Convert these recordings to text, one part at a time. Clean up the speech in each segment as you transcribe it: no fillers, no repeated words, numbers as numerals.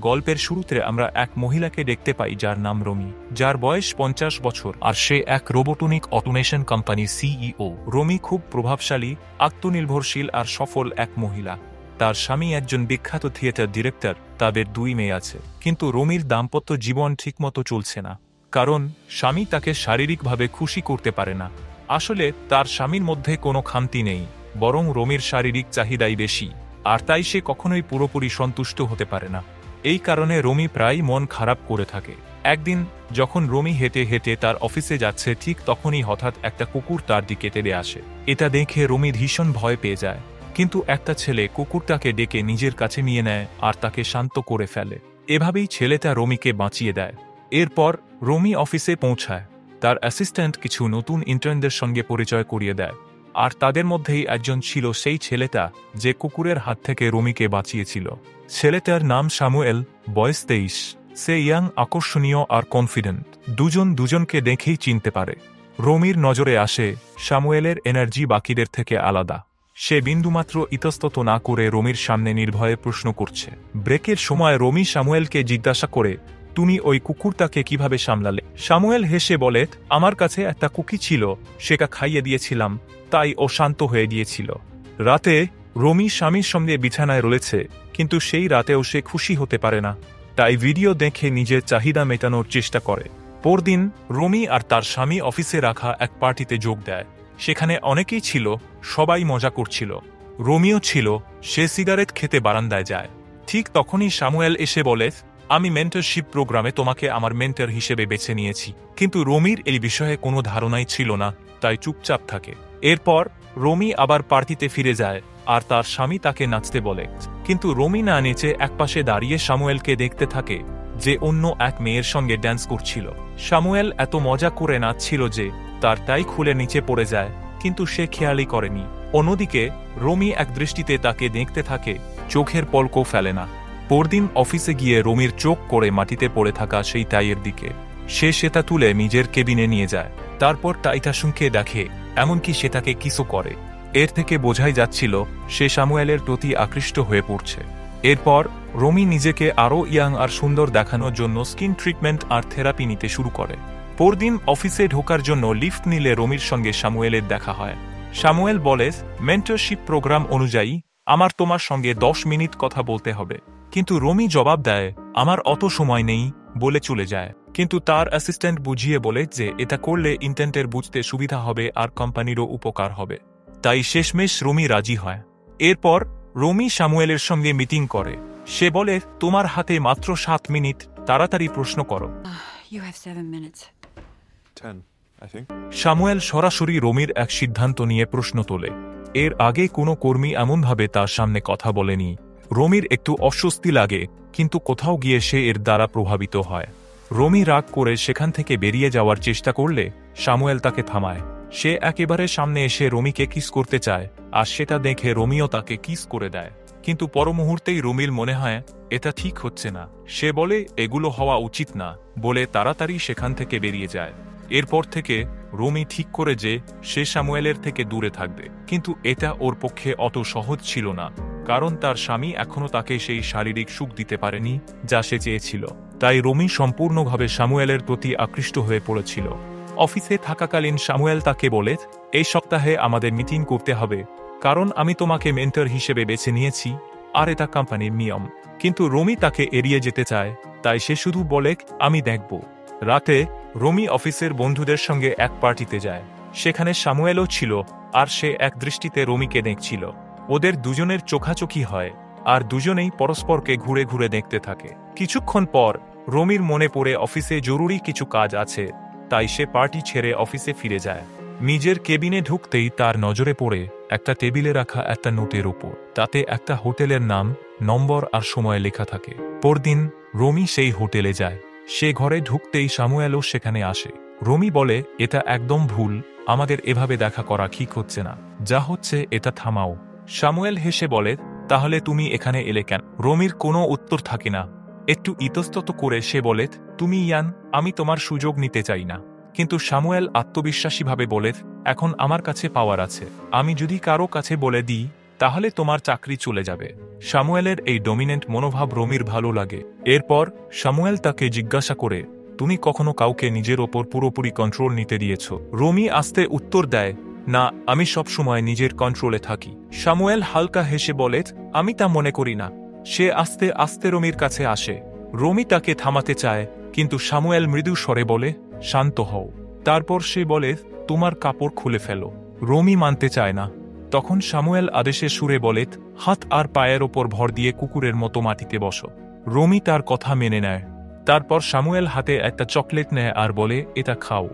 গল্পের শুরুতে আমরা এক মহিলাকে দেখতে পাই যার নাম রমি, যার বয়স 50 বছর, আর সে এক রোবোটনিক অটোমেশন কোম্পানির সিইও। রমি খুব প্রভাবশালী, আত্মনির্ভরশীল আর সফল এক মহিলা। তার স্বামী একজন বিখ্যাত থিয়েটার ডিরেক্টর, তাদের 2 মেয়ে আছে। কিন্তু রমির দাম্পত্য জীবন ঠিকমতো চলছে না, কারণ স্বামী তাকে শারীরিকভাবে খুশি করতে পারে না। আসলে তার স্বামীর মধ্যে কোনো খামতি নেই, বরং রমির শারীরিক চাহিদাই বেশি, আর তাই সে কখনোই পুরোপুরি সন্তুষ্ট হতে পারে না। এই কারণে রমি প্রায় মন খারাপ করে থাকে। একদিন যখন রমি হেঁটে হেঁটে তার অফিসে যাচ্ছে, ঠিক তখনই হঠাৎ একটা কুকুর তার দিকে তেড়ে আসে। এটা দেখে রমি ভীষণ ভয় পেয়ে যায়, কিন্তু একটা ছেলে কুকুরটাকে ডেকে নিজের কাছে নিয়ে নেয় আর তাকে শান্ত করে ফেলে। এভাবেই ছেলেটা রমিকে বাঁচিয়ে দেয়। এরপর রমি অফিসে পৌঁছায়। তার অ্যাসিস্ট্যান্ট কিছু নতুন ইন্টার্নদের সঙ্গে পরিচয় করিয়ে দেয়, আর তাদের মধ্যেই একজন ছিল সেই ছেলেটা যে কুকুরের হাত থেকে রমিকে বাঁচিয়েছিল। ছেলেটার নাম সামুয়েল, বয়স 23। সে ইয়াং, আকর্ষণীয় আর কনফিডেন্ট। দুজনকে দেখেই চিনতে পারে। রমির নজরে আসে সামুয়েলের এনার্জি বাকিদের থেকে আলাদা। সে বিন্দুমাত্র ইতস্তত না করে রমির সামনে নির্ভয়ে প্রশ্ন করছে। ব্রেকের সময় রমি সামুয়েলকে জিজ্ঞাসা করে, তুমি ওই কুকুরটাকে কিভাবে সামলালে? সামুয়েল হেসে বলে, আমার কাছে একটা কুকি ছিল, সেটা খাইয়ে দিয়েছিলাম, তাই ও শান্ত হয়ে গিয়েছিল। রাতে রমি স্বামীর সঙ্গে বিছানায় রয়েছে, কিন্তু সেই রাতেও সে খুশি হতে পারে না, তাই ভিডিও দেখে নিজের চাহিদা মেটানোর চেষ্টা করে। পরদিন রমি আর তার স্বামী অফিসে রাখা এক পার্টিতে যোগ দেয়। সেখানে অনেকেই ছিল, সবাই মজা করছিল। রোমিও ছিল, সে সিগারেট খেতে বারান্দায় যায়। ঠিক তখনই সামুয়েল এসে বলে, আমি মেন্টরশিপ প্রোগ্রামে তোমাকে আমার মেন্টর হিসেবে বেছে নিয়েছি। কিন্তু রমির এই বিষয়ে কোনো ধারণাই ছিল না, তাই চুপচাপ থাকে। এরপর রমি আবার পার্টিতে ফিরে যায়, আর তার স্বামী তাকে নাচতে বলে। কিন্তু রমি না নেচে একপাশে দাঁড়িয়ে সামুয়েলকে দেখতে থাকে, যে অন্য এক মেয়ের সঙ্গে ড্যান্স করছিল। সামুয়েল এত মজা করে নাচছিল যে তার টাই খুলে নিচে পড়ে যায়, কিন্তু সে খেয়ালই করেনি। অন্যদিকে রমি এক দৃষ্টিতে তাকে দেখতে থাকে, চোখের পলকও ফেলে না। পরদিন অফিসে গিয়ে রমির চোখ করে মাটিতে পড়ে থাকা সেই টাইয়ের দিকে। সে সেটা তুলে নিজের কেবিনে নিয়ে যায়। তারপর টাইটা শুঁকে দেখে, এমনকি সেটাকে কিসও করে। এর থেকে বোঝাই যাচ্ছিল সে সামুয়েলের প্রতি আকৃষ্ট হয়ে পড়ছে। এরপর রমি নিজেকে আরও ইয়াং আর সুন্দর দেখানোর জন্য স্কিন ট্রিটমেন্ট আর থেরাপি নিতে শুরু করে। পরদিন অফিসে ঢোকার জন্য লিফট নিলে রমির সঙ্গে সামুয়েলের দেখা হয়। সামুয়েল বলে, মেন্টরশিপ প্রোগ্রাম অনুযায়ী আমার তোমার সঙ্গে 10 মিনিট কথা বলতে হবে। কিন্তু রমি জবাব দেয়, আমার অত সময় নেই, বলে চলে যায়। কিন্তু তার অ্যাসিস্ট্যান্ট বুঝিয়ে বলে যে এটা করলে ইন্টেন্টের বুঝতে সুবিধা হবে আর কোম্পানিরও উপকার হবে। তাই শেষমেশ রমি রাজি হয়। এরপর রমি সামুয়েলের সঙ্গে মিটিং করে। সে বলে, তোমার হাতে মাত্র 7 মিনিট, তাড়াতাড়ি প্রশ্ন করো। You have 7 minutes. 10, I think. Samuel সরাসরি রমির এক সিদ্ধান্ত নিয়ে প্রশ্ন তোলে। এর আগে কোনো কর্মী এমনভাবে তার সামনে কথা বলেনি। রমির একটু অস্বস্তি লাগে, কিন্তু কোথাও গিয়ে সে এর দ্বারা প্রভাবিত হয়। রমি রাগ করে সেখান থেকে বেরিয়ে যাওয়ার চেষ্টা করলে সামুয়েল তাকে থামায়। সে একেবারে সামনে এসে রমিকে কিস করতে চায়, আর সেটা দেখে রমিও তাকে কিস করে দেয়। কিন্তু পর মুহূর্তেই রমির মনে হয় এটা ঠিক হচ্ছে না। সে বলে, এগুলো হওয়া উচিত না, বলে তাড়াতাড়ি সেখান থেকে বেরিয়ে যায়। এরপর থেকে রমি ঠিক করে যে সে সামুয়েলের থেকে দূরে থাকবে। কিন্তু এটা ওর পক্ষে অত সহজ ছিল না, কারণ তার স্বামী এখনও তাকে সেই শারীরিক সুখ দিতে পারেনি যা সে চেয়েছিল। তাই রমি সম্পূর্ণভাবে সামুয়েলের প্রতি আকৃষ্ট হয়ে পড়েছিল। অফিসে থাকাকালীন সামুয়েল তাকে বলে, এই সপ্তাহে আমাদের মিটিং করতে হবে, কারণ আমি তোমাকে মেন্টর হিসেবে বেছে নিয়েছি, আর এটা কোম্পানির নিয়ম। কিন্তু রমি তাকে এড়িয়ে যেতে চায়, তাই সে শুধু বলে, আমি দেখব। রাতে রমি অফিসের বন্ধুদের সঙ্গে এক পার্টিতে যায়। সেখানে সামুয়েলও ছিল, আর সে এক দৃষ্টিতে রমিকে দেখছিল। ওদের দুজনের চোখাচোখি হয়, আর দুজনেই পরস্পরকে ঘুরে ঘুরে দেখতে থাকে। কিছুক্ষণ পর রমির মনে পড়ে অফিসে জরুরি কিছু কাজ আছে, তাই সে পার্টি ছেড়ে অফিসে ফিরে যায়। নিজের কেবিনে ঢুকতেই তার নজরে পড়ে একটা টেবিলে রাখা একটা নোটের উপর। তাতে একটা হোটেলের নাম, নম্বর আর সময় লেখা থাকে। পরদিন রমি সেই হোটেলে যায়। সে ঘরে ঢুকতেই সামুয়েলও সেখানে আসে। রমি বলে, এটা একদম ভুল, আমাদের এভাবে দেখা করা ঠিক হচ্ছে না, যা হচ্ছে এটা থামাও। সামুয়েল হেসে বলে, তাহলে তুমি এখানে এলে কেন? রমির কোনো উত্তর থাকে না। একটু ইতস্তত করে সে বলে, তুমি ইয়ান, আমি তোমার সুযোগ নিতে চাই না। কিন্তু সামুয়েল আত্মবিশ্বাসীভাবে বলে, এখন আমার কাছে পাওয়ার আছে, আমি যদি কারো কাছে বলে দিই তাহলে তোমার চাকরি চলে যাবে। সামুয়েলের এই ডমিনেন্ট মনোভাব রমির ভালো লাগে। এরপর সামুয়েল তাকে জিজ্ঞাসা করে, তুমি কখনো কাউকে নিজের ওপর পুরোপুরি কন্ট্রোল নিতে দিয়েছ? রমি আস্তে উত্তর দেয়, না, আমি সবসময় নিজের কন্ট্রোলে থাকি। সামুয়েল হালকা হেসে বলে, আমি তা মনে করি না। সে আস্তে আস্তে রমির কাছে আসে। রমি তাকে থামাতে চায়, কিন্তু সামুয়েল মৃদু স্বরে বলে, শান্ত হও। তারপর সে বলে, তোমার কাপড় খুলে ফেলো। রমি মানতে চায় না। তখন সামুয়েল আদেশে সুরে বলে, হাত আর পায়ের ওপর ভর দিয়ে কুকুরের মতো মাটিতে বসো। রমি তার কথা মেনে নেয়। তারপর সামুয়েল হাতে একটা চকলেট নেয় আর বলে, এটা খাও।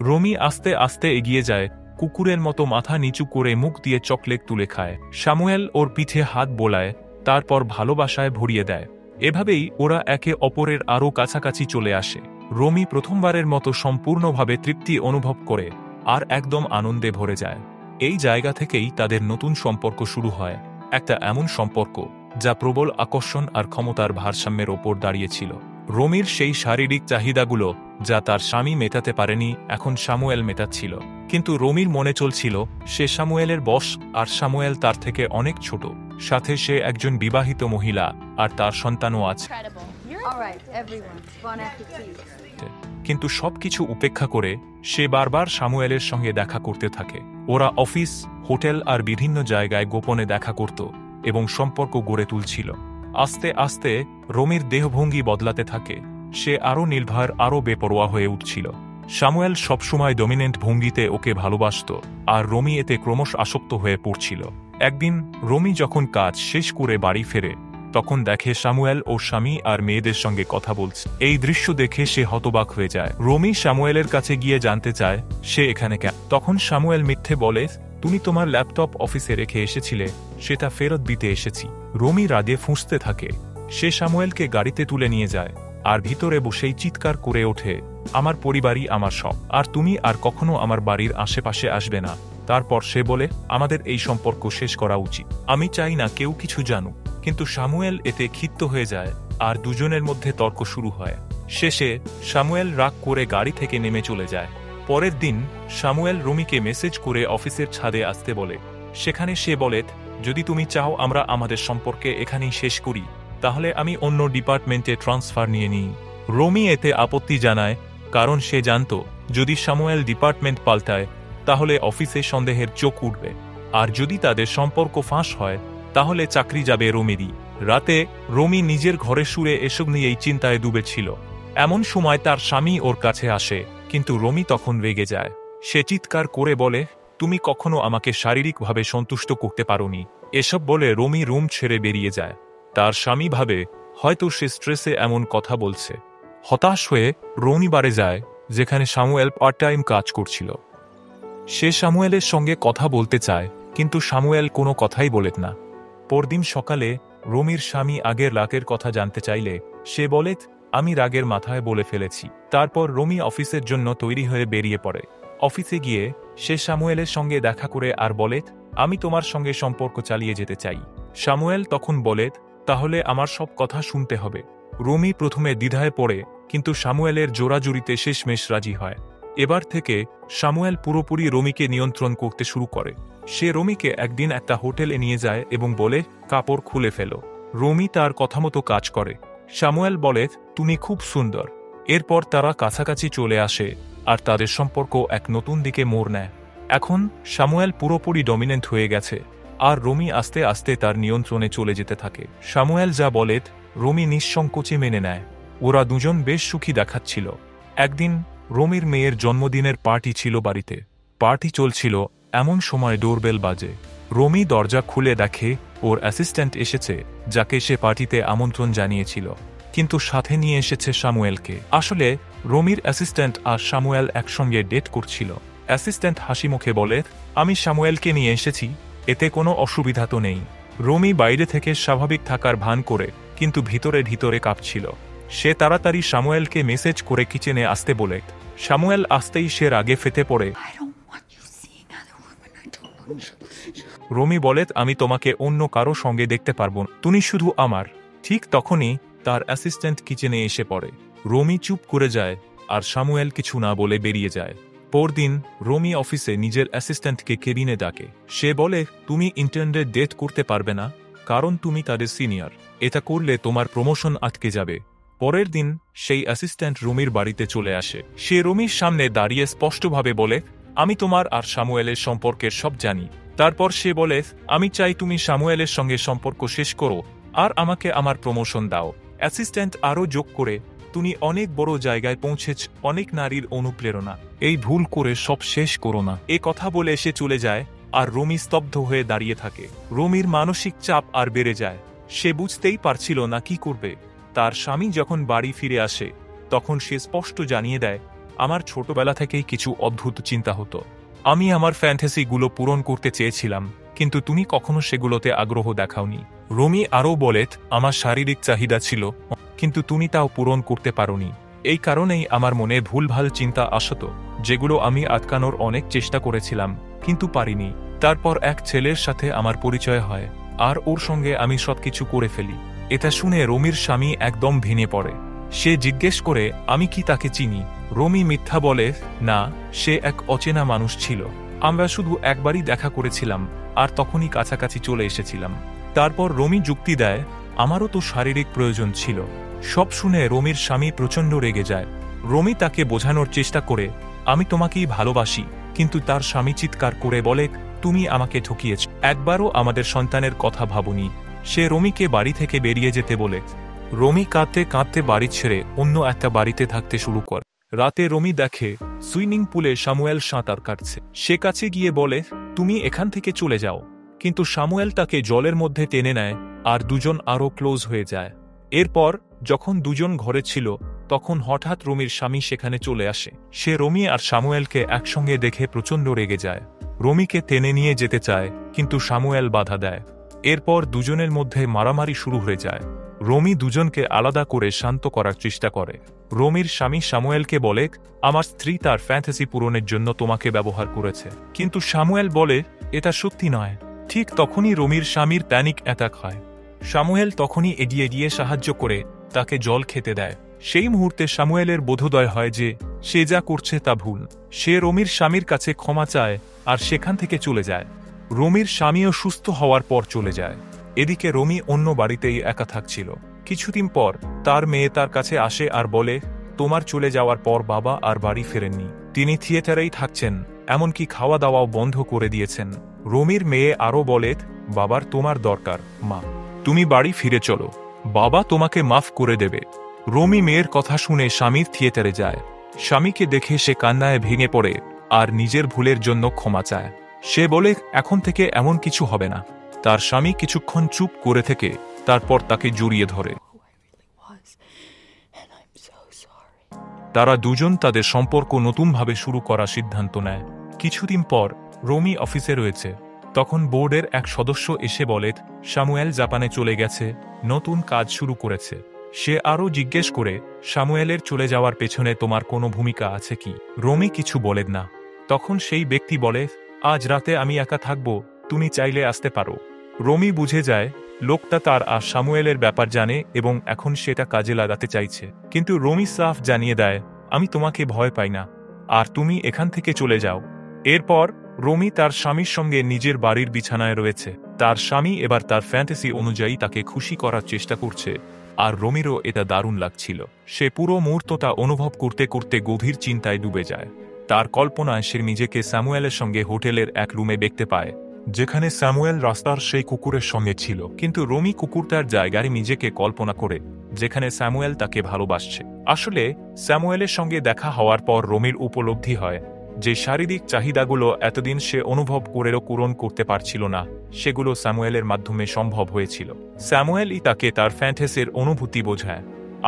রমি আস্তে আস্তে এগিয়ে যায়, কুকুরের মতো মাথা নিচু করে মুখ দিয়ে চকলেট তুলে খায়। সামুয়েল ওর পিঠে হাত বোলায়, তারপর ভালোবাসায় ভরিয়ে দেয়। এভাবেই ওরা একে অপরের আরও কাছাকাছি চলে আসে। রমি প্রথমবারের মতো সম্পূর্ণভাবে তৃপ্তি অনুভব করে আর একদম আনন্দে ভরে যায়। এই জায়গা থেকেই তাদের নতুন সম্পর্ক শুরু হয়, একটা এমন সম্পর্ক যা প্রবল আকর্ষণ আর ক্ষমতার ভারসাম্যের ওপর দাঁড়িয়েছিল। রমির সেই শারীরিক চাহিদাগুলো যা তার স্বামী মেটাতে পারেনি, এখন সামুয়েল মেটাচ্ছিল। কিন্তু রমির মনে চলছিল সে সামুয়েলের বশ, আর সামুয়েল তার থেকে অনেক ছোট। সাথে সে একজন বিবাহিত মহিলা আর তার সন্তানও আছে। কিন্তু সবকিছু উপেক্ষা করে সে বারবার সামুয়েলের সঙ্গে দেখা করতে থাকে। ওরা অফিস, হোটেল আর বিভিন্ন জায়গায় গোপনে দেখা করত এবং সম্পর্ক গড়ে তুলছিল। আস্তে আস্তে রমির দেহভঙ্গি বদলাতে থাকে। সে আরও নির্ভর, আরও বেপরোয়া হয়ে উঠছিল। সামুয়েল সবসময় ডমিনেন্ট ভঙ্গিতে ওকে ভালোবাসত, আর রমি এতে ক্রমশ আসক্ত হয়ে পড়ছিল। একদিন রমি যখন কাজ শেষ করে বাড়ি ফেরে, তখন দেখে সামুয়েল ও স্বামী আর মেয়েদের সঙ্গে কথা বলছে। এই দৃশ্য দেখে সে হতবাক হয়ে যায়। রমি সামুয়েলের কাছে গিয়ে জানতে চায় সে এখানে কেন। তখন সামুয়েল মিথ্যে বলে, তুমি তোমার ল্যাপটপ অফিসে রেখে এসেছিলে, সেটা ফেরত দিতে এসেছি। রমি রাগে ফুঁসতে থাকে। সে সামুয়েলকে গাড়িতে তুলে নিয়ে যায় আর ভিতরে বসেই চিৎকার করে ওঠে, আমার পরিবারই আমার সব, আর তুমি আর কখনো আমার বাড়ির আশেপাশে আসবে না। তারপর সে বলে, আমাদের এই সম্পর্ক শেষ করা উচিত। আমি চাই না কেউ কিছু জানুক। কিন্তু সামুয়েল এতে ক্ষিপ্ত হয়ে যায় আর দুজনের মধ্যে তর্ক শুরু হয়। শেষে সামুয়েল রাগ করে গাড়ি থেকে নেমে চলে যায়। পরের দিন সামুয়েল রমিকে মেসেজ করে অফিসের ছাদে আসতে বলে। সেখানে সে বলে, যদি তুমি চাও আমরা আমাদের সম্পর্কে এখানেই শেষ করি, তাহলে আমি অন্য ডিপার্টমেন্টে ট্রান্সফার নিয়ে নিই। রমি এতে আপত্তি জানায়, কারণ সে জানত যদি সামুয়েল ডিপার্টমেন্ট পাল্টায় তাহলে অফিসে সন্দেহের চোখ উঠবে, আর যদি তাদের সম্পর্ক ফাঁস হয় তাহলে চাকরি যাবে রমিরই। রাতে রমি নিজের ঘরে শুয়ে এসব নিয়েই চিন্তায় ডুবেছিল। এমন সময় তার স্বামী ওর কাছে আসে, কিন্তু রমি তখন রেগে যায়। সে চিৎকার করে বলে, তুমি কখনো আমাকে শারীরিকভাবে সন্তুষ্ট করতে পারোনি। এসব বলে রমি রুম ছেড়ে বেরিয়ে যায়। তার স্বামী ভাবে হয়তো সে স্ট্রেসে এমন কথা বলছে। হতাশ হয়ে রমি বাড়ি যায়, যেখানে সামুয়েল পার্ট টাইম কাজ করছিল। সে সামুয়েলের সঙ্গে কথা বলতে চায়, কিন্তু সামুয়েল কোনো কথাই বলে না। পরদিন সকালে রমির স্বামী আগের রাগের কথা জানতে চাইলে সে বলে, আমি রাগের মাথায় বলে ফেলেছি। তারপর রমি অফিসের জন্য তৈরি হয়ে বেরিয়ে পড়ে। অফিসে গিয়ে সে সামুয়েলের সঙ্গে দেখা করে আর বলে, আমি তোমার সঙ্গে সম্পর্ক চালিয়ে যেতে চাই। সামুয়েল তখন বলে, তাহলে আমার সব কথা শুনতে হবে। রমি প্রথমে দ্বিধায় পড়ে, কিন্তু সামুয়েলের জোরাজুরিতে শেষমেশ রাজি হয়। এবার থেকে সামুয়েল পুরোপুরি রমিকে নিয়ন্ত্রণ করতে শুরু করে। সে রমিকে একদিন একটা হোটেলে নিয়ে যায় এবং বলে, কাপড় খুলে ফেলো। রমি তার কথামতো কাজ করে। সামুয়েল বলে, তুমি খুব সুন্দর। এরপর তারা কাছাকাছি চলে আসে আর তাদের সম্পর্ক এক নতুন দিকে মোড় নেয়। এখন সামুয়েল পুরোপুরি ডমিনেন্ট হয়ে গেছে, আর রমি আস্তে আস্তে তার নিয়ন্ত্রণে চলে যেতে থাকে। সামুয়েল যা বলে রমি নিঃসংকোচে মেনে নেয়। ওরা দুজন বেশ সুখী দেখাচ্ছিল। একদিন রমির মেয়ের জন্মদিনের পার্টি ছিল বাড়িতে। পার্টি চলছিল, এমন সময় ডোরবেল বাজে। রমি দরজা খুলে দেখে ওর অ্যাসিস্ট্যান্ট এসেছে, যাকে সে পার্টিতে আমন্ত্রণ জানিয়েছিল, কিন্তু সাথে নিয়ে এসেছে সামুয়েলকে। আসলে রমির অ্যাসিস্ট্যান্ট আর সামুয়েল একসঙ্গে ডেট করছিল। অ্যাসিস্ট্যান্ট হাসি মুখে বলে, আমি সামুয়েলকে নিয়ে এসেছি, এতে কোনো অসুবিধা তো নেই। রমি বাইরে থেকে স্বাভাবিক থাকার ভান করে, কিন্তু ভিতরে ভিতরে কাঁপছিল। সে তাড়াতাড়ি সামুয়েলকে মেসেজ করে কিচেনে আসতে বলে। সামুয়েল আসতেই সে রাগে ফেটে পড়ে। রমি বলে, আমি তোমাকে অন্য কারো সঙ্গে দেখতে পারবো না, তুমি শুধু আমার। ঠিক তখনই তার অ্যাসিস্ট্যান্ট কিচেনে এসে পড়ে। রমি চুপ করে যায় আর সামুয়েল কিছু না বলে বেরিয়ে যায়। পরদিন রোমি অফিসে নিজের অ্যাসিস্ট্যান্টকে কেবিনে ডাকে। সে বলে, তুমি ইন্টার্নদের ডেট করতে পারবে না, কারণ তুমি তাদের সিনিয়র। এটা করলে তোমার প্রমোশন আটকে যাবে। পরের দিন সেই অ্যাসিস্ট্যান্ট রুমির বাড়িতে চলে আসে। সে রুমির সামনে দাঁড়িয়ে স্পষ্টভাবে বলে, আমি তোমার আর সামুয়েলের সম্পর্কের সব জানি। তারপর সে বলে, আমি চাই তুমি সামুয়েলের সঙ্গে সম্পর্ক শেষ করো আর আমাকে আমার প্রমোশন দাও। অ্যাসিস্ট্যান্ট আরও যোগ করে, তুমি অনেক বড় জায়গায় পৌঁছেছ, অনেক নারীর অনুপ্রেরণা। এই ভুল করে সব শেষ করো না। এ কথা বলে সে চলে যায় আর রুমি স্তব্ধ হয়ে দাঁড়িয়ে থাকে। রুমির মানসিক চাপ আর বেড়ে যায়। সে বুঝতেই পারছিল না কি করবে। তার স্বামী যখন বাড়ি ফিরে আসে তখন সে স্পষ্ট জানিয়ে দেয়, আমার ছোটবেলা থেকেই কিছু অদ্ভুত চিন্তা হতো। আমি আমার ফ্যান্টাসিগুলো পূরণ করতে চেয়েছিলাম, কিন্তু তুমি কখনো সেগুলোতে আগ্রহ দেখাওনি। রুমি আরও বলে, আমার শারীরিক চাহিদা ছিল, কিন্তু তুমি তাও পূরণ করতে পারোনি। এই কারণেই আমার মনে ভুলভাল চিন্তা আসত, যেগুলো আমি আটকানোর অনেক চেষ্টা করেছিলাম, কিন্তু পারিনি। তারপর এক ছেলের সাথে আমার পরিচয় হয় আর ওর সঙ্গে আমি সবকিছু করে ফেলি। এটা শুনে রুমির স্বামী একদম ভেঙে পড়ে। সে জিজ্ঞেস করে, আমি কি তাকে চিনি? রুমি মিথ্যা বলে, না, সে এক অচেনা মানুষ ছিল। আমরা শুধু একবারই দেখা করেছিলাম আর তখনই কাছাকাছি চলে এসেছিলাম। তারপর রুমি যুক্তি দেয়, আমারও তো শারীরিক প্রয়োজন ছিল। সব শুনে রুমির স্বামী প্রচণ্ড রেগে যায়। রুমি তাকে বোঝানোর চেষ্টা করে, আমি তোমাকেই ভালোবাসি, কিন্তু তার স্বামী চিৎকার করে বলে, তুমি আমাকে ঠকিয়েছ, একবারও আমাদের সন্তানের কথা ভাবনি। সে রুমিকে বাড়ি থেকে বেরিয়ে যেতে বলে। রুমি কাঁদতে কাঁদতে বাড়ি ছেড়ে অন্য একটা বাড়িতে থাকতে শুরু করে। রাতে রুমি দেখে সুইমিং পুলে সামুয়েল সাঁতার কাটছে। সে কাছে গিয়ে বলে, তুমি এখান থেকে চলে যাও। কিন্তু সামুয়েল তাকে জলের মধ্যে টেনে নেয় আর দুজন আরও ক্লোজ হয়ে যায়। এরপর যখন দুজন ঘরে ছিল তখন হঠাৎ রুমির স্বামী সেখানে চলে আসে। সে রুমি আর সামুয়েলকে একসঙ্গে দেখে প্রচণ্ড রেগে যায়। রুমিকে টেনে নিয়ে যেতে চায়, কিন্তু সামুয়েল বাধা দেয়। এরপর দুজনের মধ্যে মারামারি শুরু হয়ে যায়। রুমি দুজনকে আলাদা করে শান্ত করার চেষ্টা করে। রুমির স্বামী সামুয়েলকে বলে, আমার স্ত্রী তার ফ্যান্টাসি পূরণের জন্য তোমাকে ব্যবহার করেছে। কিন্তু সামুয়েল বলে, এটা সত্যি নয়। ঠিক তখনই রুমির স্বামীর প্যানিক অ্যাটাক হয়। সামুয়েল তখনই এগিয়ে গিয়ে সাহায্য করে তাকে জল খেতে দেয়। সেই মুহূর্তে সামুয়েলের বোধোদয় হয় যে সে যা করছে তা ভুল। সে রুমির স্বামীর কাছে ক্ষমা চায় আর সেখান থেকে চলে যায়। রুমির স্বামীও সুস্থ হওয়ার পর চলে যায়। এদিকে রুমি অন্য বাড়িতেই একা থাকছিল। কিছুদিন পর তার মেয়ে তার কাছে আসে আর বলে, তোমার চলে যাওয়ার পর বাবা আর বাড়ি ফেরেননি। তিনি থিয়েটারেই থাকছেন, এমনকি খাওয়া দাওয়াও বন্ধ করে দিয়েছেন। রুমির মেয়ে আরও বলে, বাবার তোমার দরকার, মা, তুমি বাড়ি ফিরে চলো, বাবা তোমাকে মাফ করে দেবে। রুমি মেয়ের কথা শুনে স্বামীর থিয়েটারে যায়। স্বামীকে দেখে সে কান্নায় ভেঙে পড়ে আর নিজের ভুলের জন্য ক্ষমা চায়। সে বলে, এখন থেকে এমন কিছু হবে না। তার স্বামী কিছুক্ষণ চুপ করে থেকে তারপর তাকে জড়িয়ে ধরে। তারা দুজন তাদের সম্পর্ক নতুনভাবে শুরু করার সিদ্ধান্ত নেয়। কিছুদিন পর রুমি অফিসে রয়েছে। তখন বোর্ডের এক সদস্য এসে বলে, সামুয়েল জাপানে চলে গেছে, নতুন কাজ শুরু করেছে। সে আরও জিজ্ঞেস করে, সামুয়েলের চলে যাওয়ার পেছনে তোমার কোনো ভূমিকা আছে কি? রুমি কিছু বলেন না। তখন সেই ব্যক্তি বলে, আজ রাতে আমি একা থাকব, তুমি চাইলে আসতে পারো। রুমি বুঝে যায় লোকটা তার আর সামুয়েলের ব্যাপার জানে এবং এখন সেটা কাজে লাগাতে চাইছে। কিন্তু রুমি সাফ জানিয়ে দেয়, আমি তোমাকে ভয় পাই না, আর তুমি এখান থেকে চলে যাও। এরপর রুমি তার স্বামীর সঙ্গে নিজের বাড়ির বিছানায় রয়েছে। তার স্বামী এবার তার ফ্যান্টাসি অনুযায়ী তাকে খুশি করার চেষ্টা করছে, আর রুমিরও এটা দারুণ লাগছিল। সে পুরো মুহূর্তটা অনুভব করতে করতে গভীর চিন্তায় ডুবে যায়। তার কল্পনায় সে নিজেকে স্যামুয়েলের সঙ্গে হোটেলের এক রুমে দেখতে পায়, যেখানে স্যামুয়েল রাস্তার সেই কুকুরের সঙ্গে ছিল। কিন্তু রুমি কুকুরটার জায়গায় নিজেকে কল্পনা করে, যেখানে স্যামুয়েল তাকে ভালোবাসছে। আসলে স্যামুয়েলের সঙ্গে দেখা হওয়ার পর রুমির উপলব্ধি হয় যে শারীরিক চাহিদাগুলো এতদিন সে অনুভব করেও পূরণ করতে পারছিল না, সেগুলো স্যামুয়েলের মাধ্যমে সম্ভব হয়েছিল। স্যামুয়েলই তাকে তার ফ্যান্টাসির অনুভূতি বোঝায়,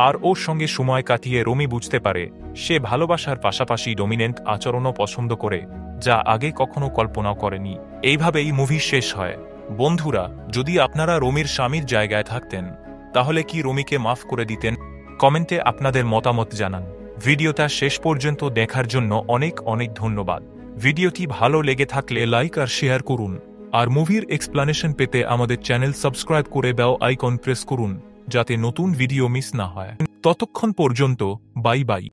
আর ওর সঙ্গে সময় কাটিয়ে রুমি বুঝতে পারে সে ভালোবাসার পাশাপাশি ডমিনেন্ট আচরণও পছন্দ করে, যা আগে কখনো কল্পনাও করেনি। এইভাবেই মুভি শেষ হয়। বন্ধুরা, যদি আপনারা রুমির স্বামীর জায়গায় থাকতেন, তাহলে কি রুমিকে মাফ করে দিতেন? কমেন্টে আপনাদের মতামত জানান। ভিডিওটা শেষ পর্যন্ত দেখার জন্য অনেক অনেক ধন্যবাদ। ভিডিওটি ভালো লেগে থাকলে লাইক আর শেয়ার করুন, আর মুভির এক্সপ্লানেশন পেতে আমাদের চ্যানেল সাবস্ক্রাইব করে বেল আইকন প্রেস করুন, যাতে নতুন ভিডিও মিস না হয়। ততক্ষণ পর্যন্ত বাই বাই।